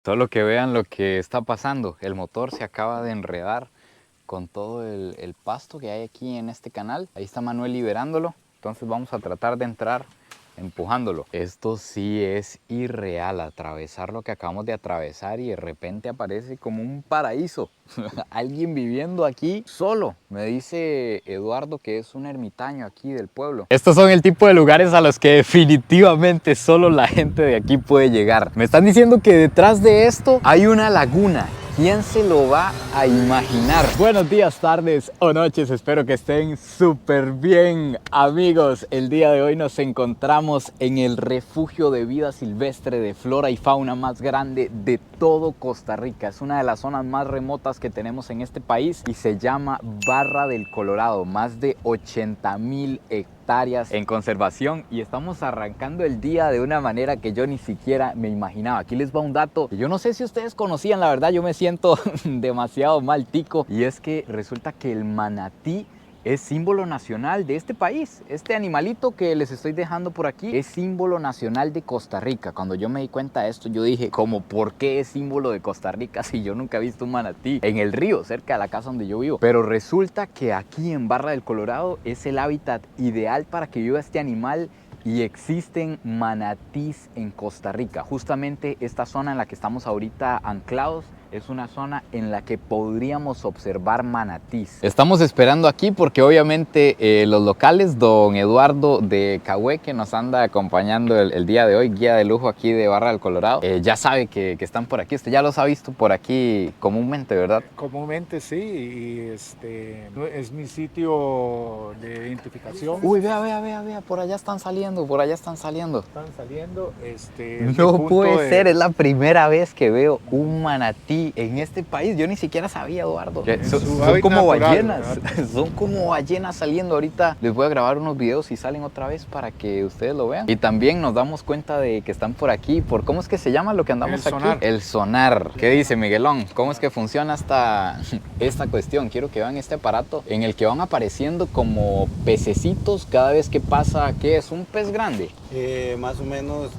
Solo que vean lo que está pasando. El motor se acaba de enredar con todo el pasto que hay aquí en este canal. Ahí está Manuel liberándolo. Entonces vamos a tratar de entrar empujándolo. Esto sí es irreal, atravesar lo que acabamos de atravesar y de repente aparece como un paraíso. Alguien viviendo aquí solo. Me dice Eduardo que es un ermitaño aquí del pueblo. Estos son el tipo de lugares a los que definitivamente solo la gente de aquí puede llegar. Me están diciendo que detrás de esto hay una laguna. ¿Quién se lo va a imaginar? Buenos días, tardes o noches, espero que estén súper bien, amigos. El día de hoy nos encontramos en el refugio de vida silvestre de flora y fauna más grande de todo Costa Rica. Es una de las zonas más remotas que tenemos en este país y se llama Barra del Colorado. Más de 80,000 hectáreas en conservación y estamos arrancando el día de una manera que yo ni siquiera me imaginaba. Aquí les va un dato que yo no sé si ustedes conocían, la verdad yo me siento demasiado mal tico, y es que resulta que el manatí es símbolo nacional de este país. Este animalito que les estoy dejando por aquí es símbolo nacional de Costa Rica. Cuando yo me di cuenta de esto, yo dije, ¿cómo por qué es símbolo de Costa Rica si yo nunca he visto un manatí en el río, cerca de la casa donde yo vivo? Pero resulta que aquí en Barra del Colorado es el hábitat ideal para que viva este animal. Y existen manatís en Costa Rica. Justamente esta zona en la que estamos ahorita anclados es una zona en la que podríamos observar manatís. Estamos esperando aquí porque obviamente los locales, don Eduardo de Cahué, que nos anda acompañando el día de hoy, guía de lujo aquí de Barra del Colorado, ya sabe que están por aquí. Usted ya los ha visto por aquí comúnmente, ¿verdad? Comúnmente sí, y es mi sitio de identificación. Uy, vea, por allá están saliendo, por allá están saliendo. Están saliendo, No puede ser, es la primera vez que veo un manatí en este país. Yo ni siquiera sabía, Eduardo. Son como ballenas, son como ballenas saliendo. Ahorita les voy a grabar unos videos y salen otra vez para que ustedes lo vean. Y también nos damos cuenta de que están por aquí. ¿Cómo es que se llama lo que andamos aquí? Sonar. El sonar. ¿Qué dice Miguelón? ¿Cómo es que funciona esta cuestión? Quiero que vean este aparato en el que van apareciendo como pececitos cada vez que pasa. ¿Qué es? ¿Un pez grande? Más o menos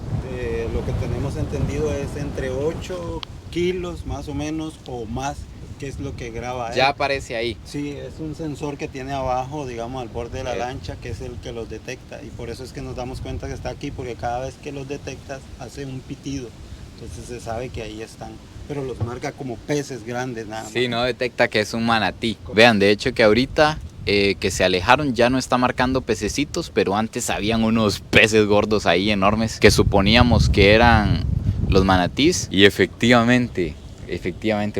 lo que tenemos entendido es entre 8 kilos más o menos o más, que es lo que graba él. Ya aparece ahí. Sí, es un sensor que tiene abajo, digamos, al borde de la lancha, que es el que los detecta, y por eso es que nos damos cuenta que está aquí, porque cada vez que los detectas hace un pitido, entonces se sabe que ahí están, pero los marca como peces grandes nada más. Sí, no detecta que es un manatí. Vean, de hecho que ahorita que se alejaron ya no está marcando pececitos, pero antes habían unos peces gordos ahí enormes que suponíamos que eran los manatís y efectivamente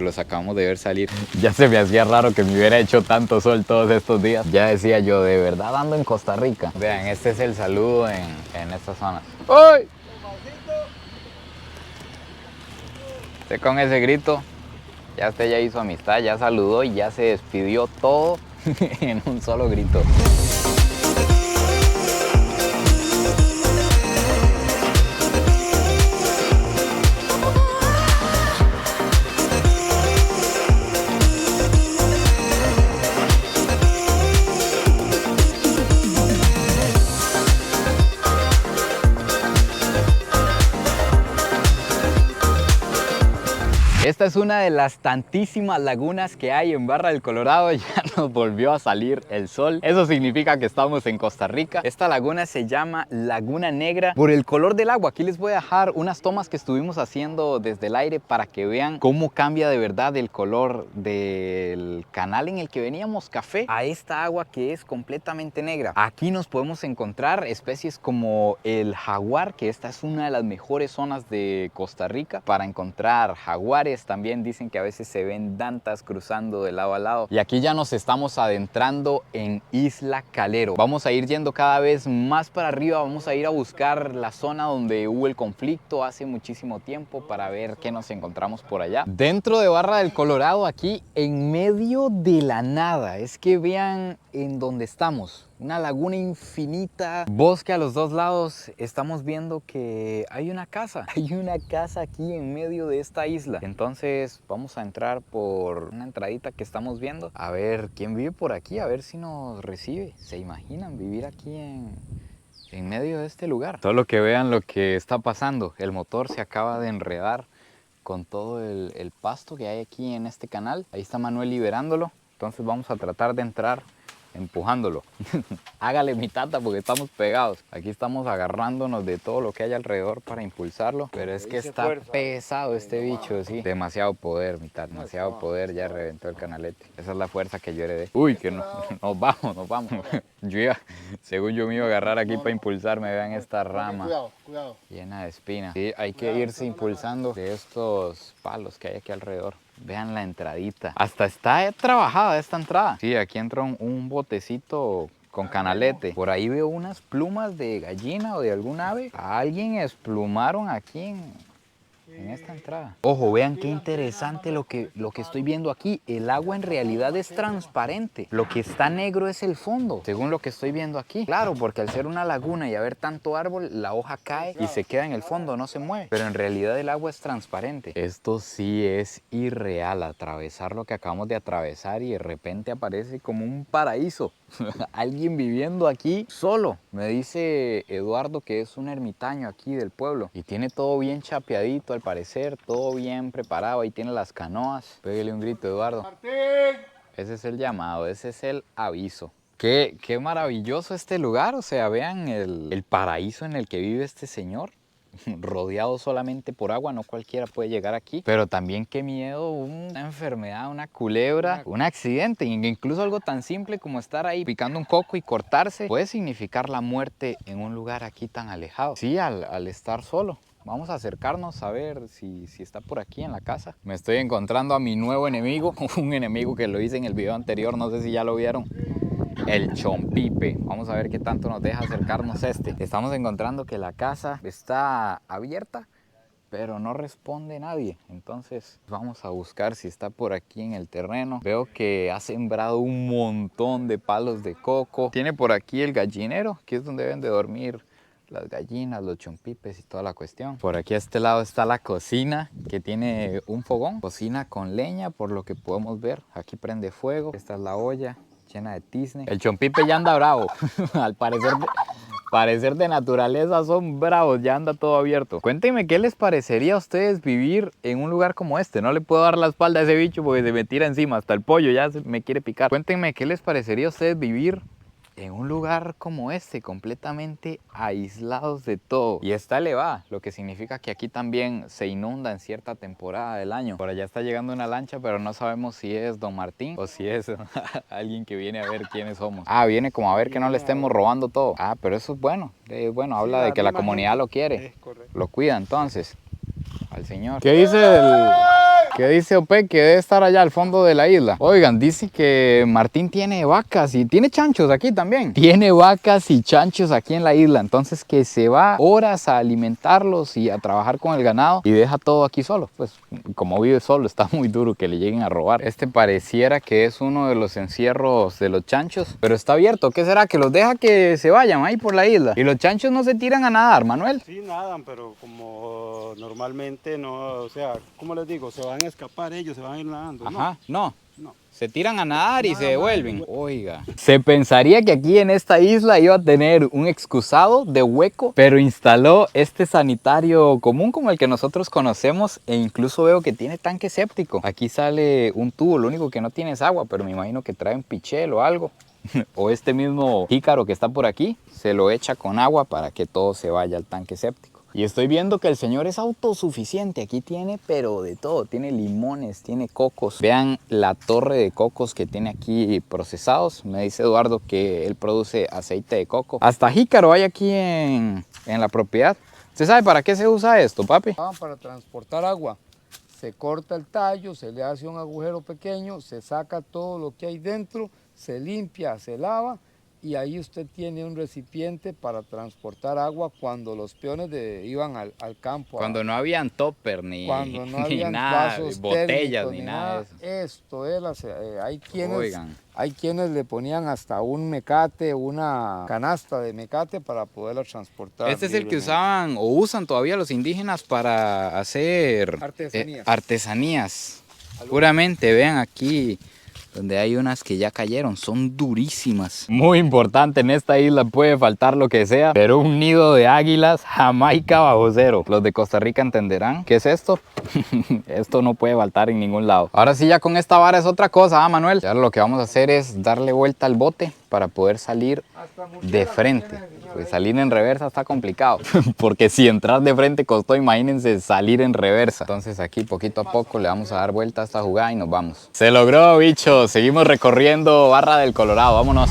los acabamos de ver salir. Ya se me hacía raro que me hubiera hecho tanto sol todos estos días. Ya decía yo, de verdad ando en Costa Rica. Vean, este es el saludo en esta zona. ¡Uy! Usted con ese grito, usted ya hizo amistad, ya saludó y ya se despidió todo en un solo grito. Esta es una de las tantísimas lagunas que hay en Barra del Colorado. Ya nos volvió a salir el sol. Eso significa que estamos en Costa Rica. Esta laguna se llama Laguna Negra por el color del agua. Aquí les voy a dejar unas tomas que estuvimos haciendo desde el aire para que vean cómo cambia de verdad el color del canal en el que veníamos, café, a esta agua que es completamente negra. Aquí nos podemos encontrar especies como el jaguar, que esta es una de las mejores zonas de Costa Rica para encontrar jaguares. También dicen que a veces se ven dantas cruzando de lado a lado. Y aquí ya nos estamos adentrando en Isla Calero. Vamos a ir yendo cada vez más para arriba. Vamos a ir a buscar la zona donde hubo el conflicto hace muchísimo tiempo para ver qué nos encontramos por allá. Dentro de Barra del Colorado, aquí en medio de la nada. Es que vean en donde estamos. Una laguna infinita, bosque a los dos lados. Estamos viendo que hay una casa. Hay una casa aquí en medio de esta isla. Entonces vamos a entrar por una entradita que estamos viendo. A ver quién vive por aquí, a ver si nos recibe. ¿Se imaginan vivir aquí en medio de este lugar? Solo que vean lo que está pasando. El motor se acaba de enredar con todo el pasto que hay aquí en este canal. Ahí está Manuel liberándolo, entonces vamos a tratar de entrar empujándolo. Hágale mi tata porque estamos pegados. Aquí estamos agarrándonos de todo lo que hay alrededor para impulsarlo, pero es que está pesado este bicho, sí. Demasiado poder, mi tata, demasiado poder, ya reventó el canalete. Esa es la fuerza que yo heredé. Uy, que no, nos vamos. Según yo me iba a agarrar aquí para impulsarme, vean esta rama llena de espinas. Sí, hay que irse impulsando de estos palos que hay aquí alrededor. Vean la entradita. Hasta está trabajada esta entrada. Sí, aquí entra un botecito con canalete. Por ahí veo unas plumas de gallina o de algún ave. A alguien esplumaron aquí en esta entrada. Ojo, vean qué interesante lo que estoy viendo aquí. El agua en realidad es transparente. Lo que está negro es el fondo, según lo que estoy viendo aquí. Claro, porque al ser una laguna y haber tanto árbol, la hoja cae y se queda en el fondo, no se mueve. Pero en realidad el agua es transparente. Esto sí es irreal, atravesar lo que acabamos de atravesar y de repente aparece como un paraíso. Alguien viviendo aquí solo. Me dice Eduardo que es un ermitaño aquí del pueblo y tiene todo bien chapeadito al parecer, todo bien preparado. Ahí tiene las canoas. Pégale un grito, Eduardo. ¡Martín! Ese es el llamado, ese es el aviso. Qué maravilloso este lugar, o sea, vean el paraíso en el que vive este señor. Rodeado solamente por agua, no cualquiera puede llegar aquí, pero también qué miedo, una enfermedad, una culebra, un accidente, incluso algo tan simple como estar ahí picando un coco y cortarse, puede significar la muerte en un lugar aquí tan alejado. Sí, al estar solo. Vamos a acercarnos a ver si está por aquí en la casa. Me estoy encontrando a mi nuevo enemigo, un enemigo que lo hice en el video anterior, no sé si ya lo vieron. El chompipe. Vamos a ver qué tanto nos deja acercarnos este. Estamos encontrando que la casa está abierta, pero no responde nadie. Entonces vamos a buscar si está por aquí en el terreno. Veo que ha sembrado un montón de palos de coco. Tiene por aquí el gallinero, que es donde deben de dormir las gallinas, los chompipes y toda la cuestión. Por aquí a este lado está la cocina, que tiene un fogón. Cocina con leña, por lo que podemos ver. Aquí prende fuego. Esta es la olla llena de tizne. El chompipe ya anda bravo. Al parecer de naturaleza son bravos, ya anda todo abierto. Cuéntenme qué les parecería a ustedes vivir en un lugar como este. No le puedo dar la espalda a ese bicho porque se me tira encima, hasta el pollo ya me quiere picar. Cuéntenme qué les parecería a ustedes vivir en un lugar como este, completamente aislados de todo. Y está elevada, lo que significa que aquí también se inunda en cierta temporada del año. Por allá está llegando una lancha, pero no sabemos si es Don Martín o si es alguien que viene a ver quiénes somos. Ah, viene como a ver que no le estemos robando todo. Ah, pero eso es bueno. Bueno, habla de que la comunidad lo quiere. Lo cuida entonces. Al señor. ¿Qué dice Ope? Que debe estar allá al fondo de la isla. Oigan, dice que Martín tiene vacas y tiene chanchos aquí también. Tiene vacas y chanchos aquí en la isla. Entonces que se va horas a alimentarlos y a trabajar con el ganado y deja todo aquí solo. Pues como vive solo, está muy duro que le lleguen a robar. Este pareciera que es uno de los encierros de los chanchos, pero está abierto. ¿Qué será? Que los deja que se vayan ahí por la isla. Y los chanchos no se tiran a nadar, Manuel. Sí, nadan, pero como normalmente no, o sea, ¿cómo les digo? Se van a escapar ellos, se van a ir nadando. Ajá, no. Se tiran a nadar y se devuelven. Oiga. Se pensaría que aquí en esta isla iba a tener un excusado de hueco, pero instaló este sanitario común como el que nosotros conocemos e incluso veo que tiene tanque séptico. Aquí sale un tubo, lo único que no tiene es agua, pero me imagino que trae un pichel o algo. O este mismo jícaro que está por aquí, se lo echa con agua para que todo se vaya al tanque séptico. Y estoy viendo que el señor es autosuficiente. Aquí tiene, pero de todo. Tiene limones, tiene cocos. Vean la torre de cocos que tiene aquí procesados. Me dice Eduardo que él produce aceite de coco. Hasta jícaro hay aquí en la propiedad. ¿Usted sabe para qué se usa esto, papi? Para transportar agua. Se corta el tallo, se le hace un agujero pequeño, se saca todo lo que hay dentro, se limpia, se lava. Y ahí usted tiene un recipiente para transportar agua cuando los peones iban al campo. Cuando no habían topper ni nada, botellas ni nada de eso. Esto es, hay quienes le ponían hasta un mecate, una canasta de mecate para poderla transportar. Este es el que usaban o usan todavía los indígenas para hacer artesanías. Artesanías. Puramente, vean aquí. donde hay unas que ya cayeron, son durísimas. Muy importante, en esta isla puede faltar lo que sea, pero un nido de águilas Jamaica bajo cero. Los de Costa Rica entenderán qué es esto. Esto no puede faltar en ningún lado. Ahora sí, ya con esta vara es otra cosa, Manuel. Ya lo que vamos a hacer es darle vuelta al bote para poder salir de frente. Pues salir en reversa está complicado, porque si entrar de frente costó, imagínense salir en reversa. Entonces aquí poquito a poco le vamos a dar vuelta a esta jugada y nos vamos. Se logró, bichos. Seguimos recorriendo Barra del Colorado. Vámonos.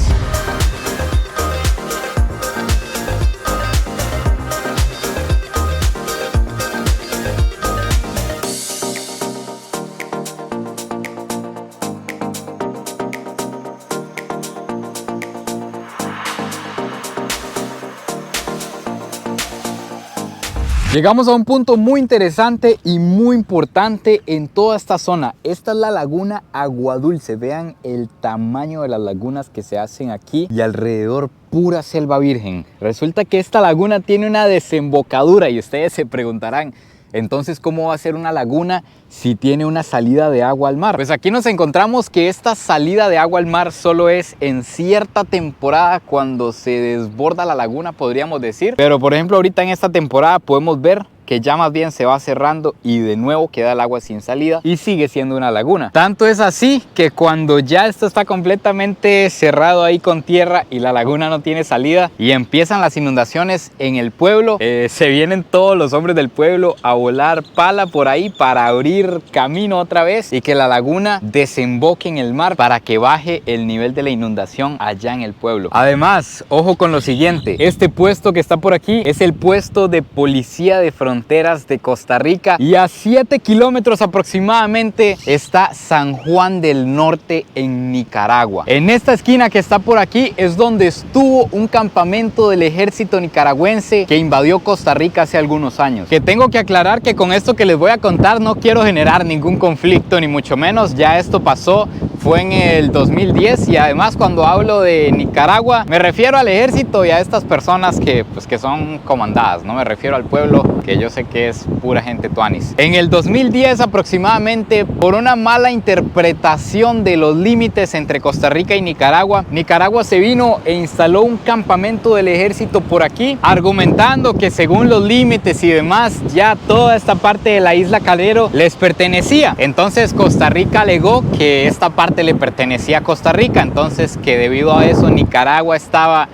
Llegamos a un punto muy interesante y muy importante en toda esta zona. Esta es la laguna Agua Dulce. Vean el tamaño de las lagunas que se hacen aquí y alrededor pura selva virgen. Resulta que esta laguna tiene una desembocadura y ustedes se preguntarán, entonces, ¿cómo va a ser una laguna si tiene una salida de agua al mar? Pues aquí nos encontramos que esta salida de agua al mar solo es en cierta temporada cuando se desborda la laguna, podríamos decir. Pero por ejemplo, ahorita en esta temporada podemos ver que ya más bien se va cerrando y de nuevo queda el agua sin salida y sigue siendo una laguna. Tanto es así que cuando ya esto está completamente cerrado ahí con tierra y la laguna no tiene salida y empiezan las inundaciones en el pueblo, se vienen todos los hombres del pueblo a volar pala por ahí para abrir camino otra vez y que la laguna desemboque en el mar para que baje el nivel de la inundación allá en el pueblo. Además, ojo con lo siguiente, este puesto que está por aquí es el puesto de policía de fronteras de Costa Rica y a 7 kilómetros aproximadamente está San Juan del Norte en Nicaragua. En esta esquina que está por aquí es donde estuvo un campamento del ejército nicaragüense que invadió Costa Rica hace algunos años. Que tengo que aclarar que con esto que les voy a contar no quiero generar ningún conflicto ni mucho menos, ya esto pasó, fue en el 2010 y además cuando hablo de Nicaragua me refiero al ejército y a estas personas que son comandadas, no me refiero al pueblo que yo sé que es pura gente tuanis. En el 2010 aproximadamente, por una mala interpretación de los límites entre Costa Rica y Nicaragua, Nicaragua se vino e instaló un campamento del ejército por aquí, argumentando que según los límites y demás, ya toda esta parte de la isla Calero les pertenecía. Entonces Costa Rica alegó que esta parte le pertenecía a Costa Rica, entonces que debido a eso Nicaragua estaba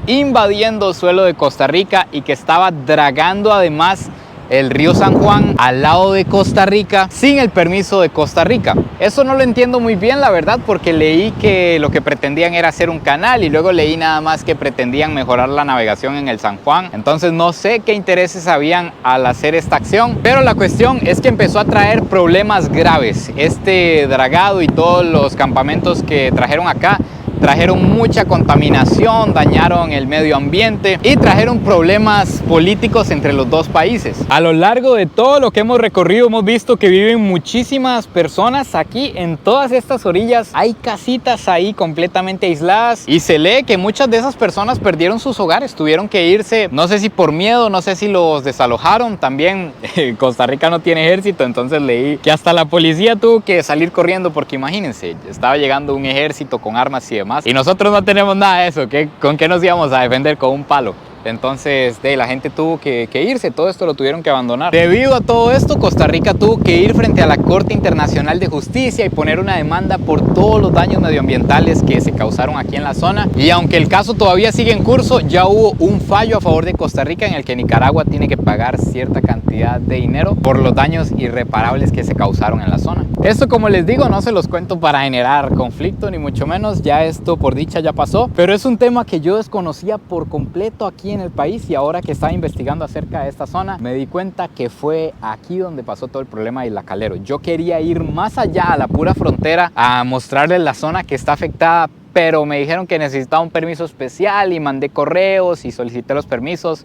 invadiendo suelo de Costa Rica y que estaba dragando además el río San Juan al lado de Costa Rica sin el permiso de Costa Rica. Eso no lo entiendo muy bien, la verdad, porque leí que lo que pretendían era hacer un canal y luego leí nada más que pretendían mejorar la navegación en el San Juan. Entonces no sé qué intereses habían al hacer esta acción, pero la cuestión es que empezó a traer problemas graves. Este dragado y todos los campamentos que trajeron acá trajeron mucha contaminación, dañaron el medio ambiente y trajeron problemas políticos entre los dos países. A lo largo de todo lo que hemos recorrido hemos visto que viven muchísimas personas aquí en todas estas orillas. Hay casitas ahí completamente aisladas y se lee que muchas de esas personas perdieron sus hogares, tuvieron que irse, no sé si por miedo, no sé si los desalojaron. También Costa Rica no tiene ejército, entonces leí que hasta la policía tuvo que salir corriendo porque imagínense, estaba llegando un ejército con armas y demás. Y nosotros no tenemos nada de eso, ¿con qué nos íbamos a defender? Con un palo. Entonces la gente tuvo que irse, todo esto lo tuvieron que abandonar. Debido a todo esto, Costa Rica tuvo que ir frente a la Corte Internacional de Justicia y poner una demanda por todos los daños medioambientales que se causaron aquí en la zona. Y aunque el caso todavía sigue en curso, ya hubo un fallo a favor de Costa Rica en el que Nicaragua tiene que pagar cierta cantidad de dinero por los daños irreparables que se causaron en la zona. Esto, como les digo, no se los cuento para generar conflicto ni mucho menos, ya esto por dicha ya pasó, pero es un tema que yo desconocía por completo aquí en el país y ahora que estaba investigando acerca de esta zona me di cuenta que fue aquí donde pasó todo el problema de Isla Calero. Yo quería ir más allá a la pura frontera a mostrarles la zona que está afectada, pero me dijeron que necesitaba un permiso especial y mandé correos y solicité los permisos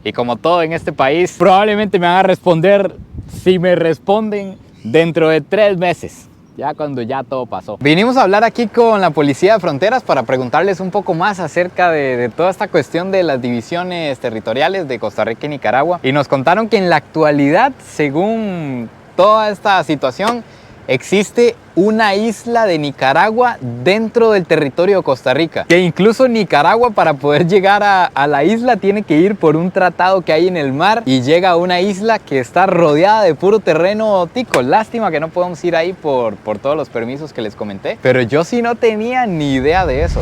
y como todo en este país probablemente me van a responder, si me responden, dentro de 3 meses. Ya cuando ya todo pasó. Vinimos a hablar aquí con la Policía de Fronteras para preguntarles un poco más acerca de toda esta cuestión de las divisiones territoriales de Costa Rica y Nicaragua. Y nos contaron que en la actualidad, según toda esta situación, existe una isla de Nicaragua dentro del territorio de Costa Rica. Que incluso Nicaragua, para poder llegar a la isla, tiene que ir por un tratado que hay en el mar y llega a una isla que está rodeada de puro terreno tico. Lástima que no podemos ir ahí por todos los permisos que les comenté. Pero yo sí no tenía ni idea de eso.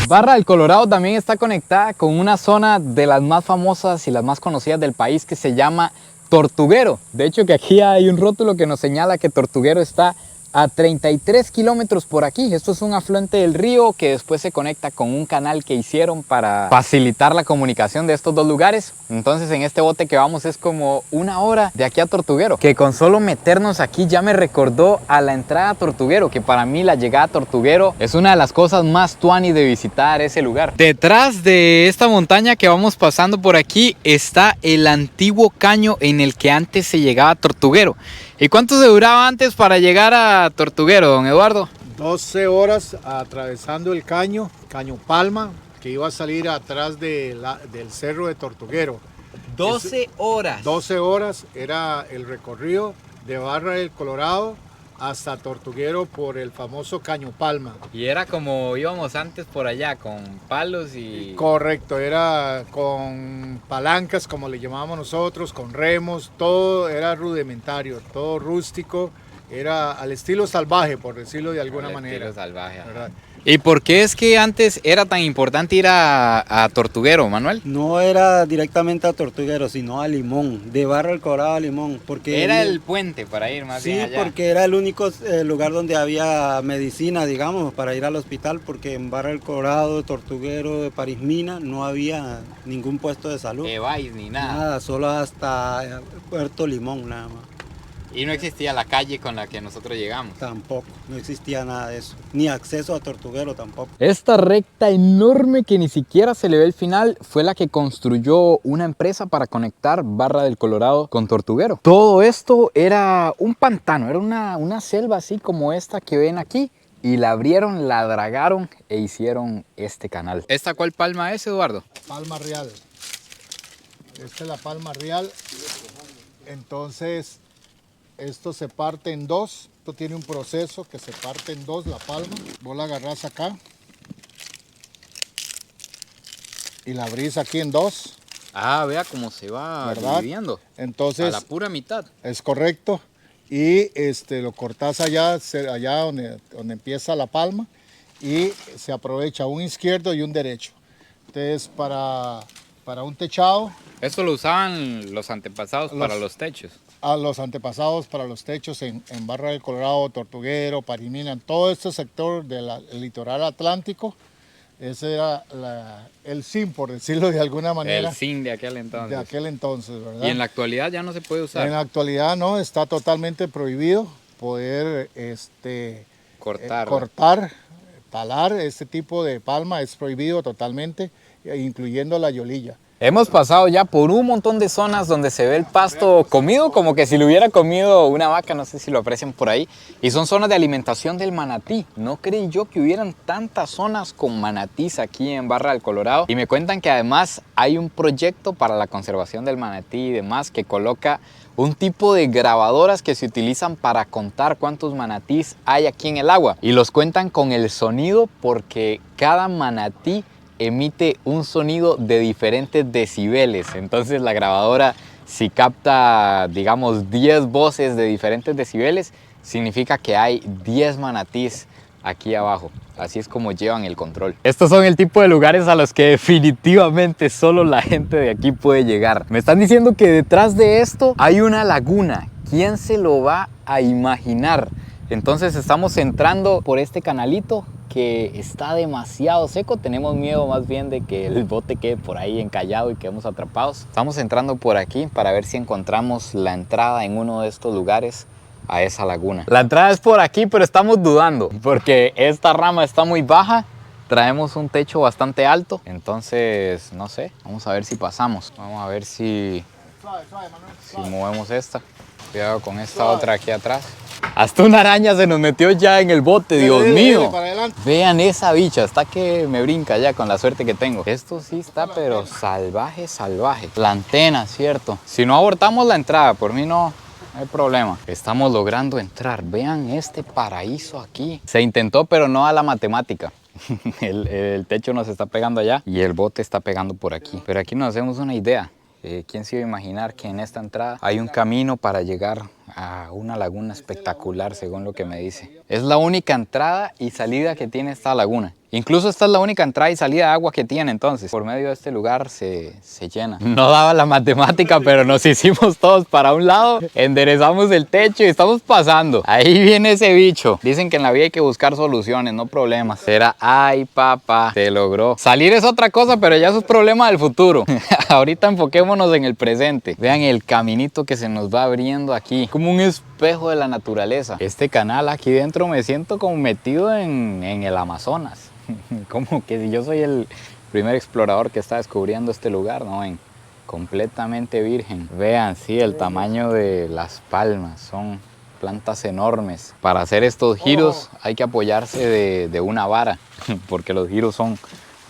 Barra del Colorado también está conectada con una zona de las más famosas y las más conocidas del país que se llama Tortuguero. De hecho, que aquí hay un rótulo que nos señala que Tortuguero está a 33 kilómetros por aquí. Esto es un afluente del río que después se conecta con un canal que hicieron para facilitar la comunicación de estos dos lugares. Entonces en este bote que vamos es como una hora de aquí a Tortuguero, que con solo meternos aquí ya me recordó a la entrada a Tortuguero, que para mí la llegada a Tortuguero es una de las cosas más tuanis de visitar ese lugar. Detrás de esta montaña que vamos pasando por aquí está el antiguo caño en el que antes se llegaba a Tortuguero. ¿Y cuánto se duraba antes para llegar a Tortuguero, don Eduardo? 12 horas atravesando el caño Palma, que iba a salir atrás del cerro de Tortuguero. 12 horas. 12 horas era el recorrido de Barra del Colorado hasta Tortuguero por el famoso Caño Palma. Y era como íbamos antes por allá, con palos y... Correcto, era con palancas, como le llamábamos nosotros, con remos, todo era rudimentario, todo rústico, era al estilo salvaje, por decirlo de alguna manera. Estilo salvaje, ¿verdad? ¿Y por qué es que antes era tan importante ir a Tortuguero, Manuel? No era directamente a Tortuguero, sino a Limón, de Barra del Colorado a Limón. Porque Era el puente para ir más bien allá. Sí, porque era el único lugar donde había medicina, digamos, para ir al hospital, porque en Barra del Colorado, Tortuguero, Parismina, no había ningún puesto de salud. Evais ni nada. Nada, solo hasta Puerto Limón nada más. Y no existía la calle con la que nosotros llegamos. Tampoco, no existía nada de eso, ni acceso a Tortuguero tampoco. Esta recta enorme que ni siquiera se le ve el final fue la que construyó una empresa para conectar Barra del Colorado con Tortuguero. Todo esto era un pantano, era una selva así como esta que ven aquí. Y la abrieron, la dragaron e hicieron este canal. ¿Esta cuál palma es, Eduardo? Palma Real. Esta es la Palma Real. Entonces, esto se parte en dos. Esto tiene un proceso que se parte en dos la palma. Vos la agarrás acá y la abrís aquí en dos. Ah, vea cómo se va dividiendo. Entonces, a la pura mitad. Es correcto. Y lo cortás allá donde empieza la palma y se aprovecha un izquierdo y un derecho. Entonces, para un techado. Esto lo usaban los antepasados para los techos. A los antepasados para los techos en Barra del Colorado, Tortuguero, Parismina, en todo este sector del litoral atlántico. Ese era el zinc, por decirlo de alguna manera. El zinc de aquel entonces. De aquel entonces, ¿verdad? Y en la actualidad ya no se puede usar. En la actualidad no, está totalmente prohibido poder cortar, talar este tipo de palma, es prohibido totalmente, incluyendo la yolilla. Hemos pasado ya por un montón de zonas donde se ve el pasto comido, como que si lo hubiera comido una vaca, no sé si lo aprecian por ahí. Y son zonas de alimentación del manatí. No creí yo que hubieran tantas zonas con manatís aquí en Barra del Colorado. Y me cuentan que además hay un proyecto para la conservación del manatí y demás que coloca un tipo de grabadoras que se utilizan para contar cuántos manatís hay aquí en el agua. Y los cuentan con el sonido porque cada manatí emite un sonido de diferentes decibeles. Entonces la grabadora, si capta, digamos, 10 voces de diferentes decibeles, significa que hay 10 manatís aquí abajo. Así es como llevan el control. Estos son el tipo de lugares a los que definitivamente solo la gente de aquí puede llegar. Me están diciendo que detrás de esto hay una laguna. ¿Quién se lo va a imaginar? Entonces estamos entrando por este canalito que está demasiado seco. Tenemos miedo más bien de que el bote quede por ahí encallado y quedemos atrapados. Estamos entrando por aquí para ver si encontramos la entrada en uno de estos lugares a esa laguna. La entrada es por aquí, pero estamos dudando porque esta rama está muy baja traemos un techo bastante alto, entonces no sé, vamos a ver si pasamos. Vamos a ver si movemos esta. Cuidado con esta otra aquí atrás. Hasta una araña se nos metió ya en el bote, Dios mío. Vean esa bicha, está que me brinca ya con la suerte que tengo. Esto sí está pero salvaje, salvaje. La antena, cierto. Si no abortamos la entrada, por mí no hay problema. Estamos logrando entrar. Vean este paraíso aquí. Se intentó, pero no a la matemática. El techo nos está pegando allá y el bote está pegando por aquí. Pero aquí nos hacemos una idea. ¿Quién se iba a imaginar que en esta entrada hay un camino para llegar a una laguna espectacular, según lo que me dice? Es la única entrada y salida que tiene esta laguna. Incluso esta es la única entrada y salida de agua que tiene, entonces por medio de este lugar se llena. No daba la matemática, pero nos hicimos todos para un lado, enderezamos el techo y estamos pasando. Ahí viene ese bicho. Dicen que en la vida hay que buscar soluciones, no problemas. Será, ay papá, se logró. Salir es otra cosa, pero ya eso es problema del futuro. Ahorita enfoquémonos en el presente. Vean el caminito que se nos va abriendo aquí, como un espejo de la naturaleza. Este canal aquí dentro me siento como metido en el Amazonas. Como que si yo soy el primer explorador que está descubriendo este lugar, ¿no? Completamente virgen. Vean, sí, el tamaño de las palmas, son plantas enormes. Para hacer estos giros hay que apoyarse de una vara, porque los giros son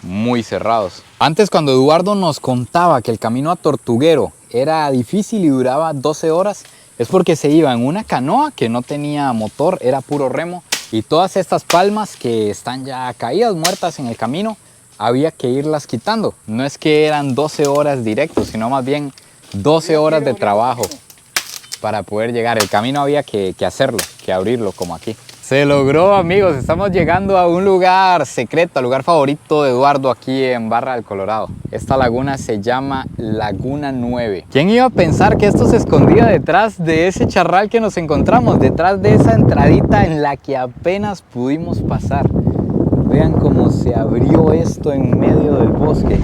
muy cerrados. Antes, cuando Eduardo nos contaba que el camino a Tortuguero era difícil y duraba 12 horas, es porque se iba en una canoa que no tenía motor, era puro remo. Y todas estas palmas que están ya caídas, muertas en el camino, había que irlas quitando. No es que eran 12 horas directos, sino más bien 12 horas de trabajo para poder llegar. El camino había que hacerlo, que abrirlo como aquí. Se logró, amigos, estamos llegando a un lugar secreto, al lugar favorito de Eduardo aquí en Barra del Colorado. Esta laguna se llama Laguna 9. ¿Quién iba a pensar que esto se escondía detrás de ese charral que nos encontramos? Detrás de esa entradita en la que apenas pudimos pasar. Vean cómo se abrió esto en medio del bosque.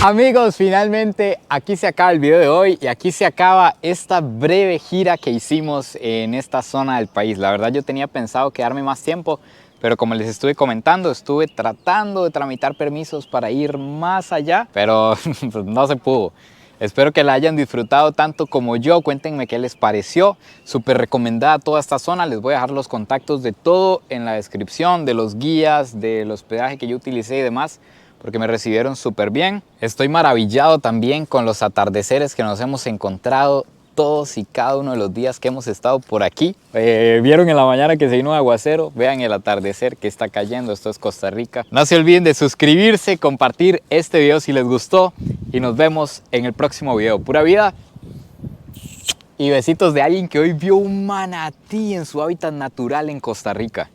Amigos, finalmente aquí se acaba el video de hoy y aquí se acaba esta breve gira que hicimos en esta zona del país. La verdad yo tenía pensado quedarme más tiempo, pero como les estuve comentando, estuve tratando de tramitar permisos para ir más allá, pero pues no se pudo. Espero que la hayan disfrutado tanto como yo. Cuéntenme qué les pareció. Súper recomendada toda esta zona. Les voy a dejar los contactos de todo en la descripción, de los guías, del hospedaje que yo utilicé y demás, porque me recibieron súper bien. Estoy maravillado también con los atardeceres que nos hemos encontrado todos y cada uno de los días que hemos estado por aquí. Vieron en la mañana que se vino un aguacero, vean el atardecer que está cayendo, esto es Costa Rica. No se olviden de suscribirse, compartir este video si les gustó y nos vemos en el próximo video. Pura vida y besitos de alguien que hoy vio un manatí en su hábitat natural en Costa Rica.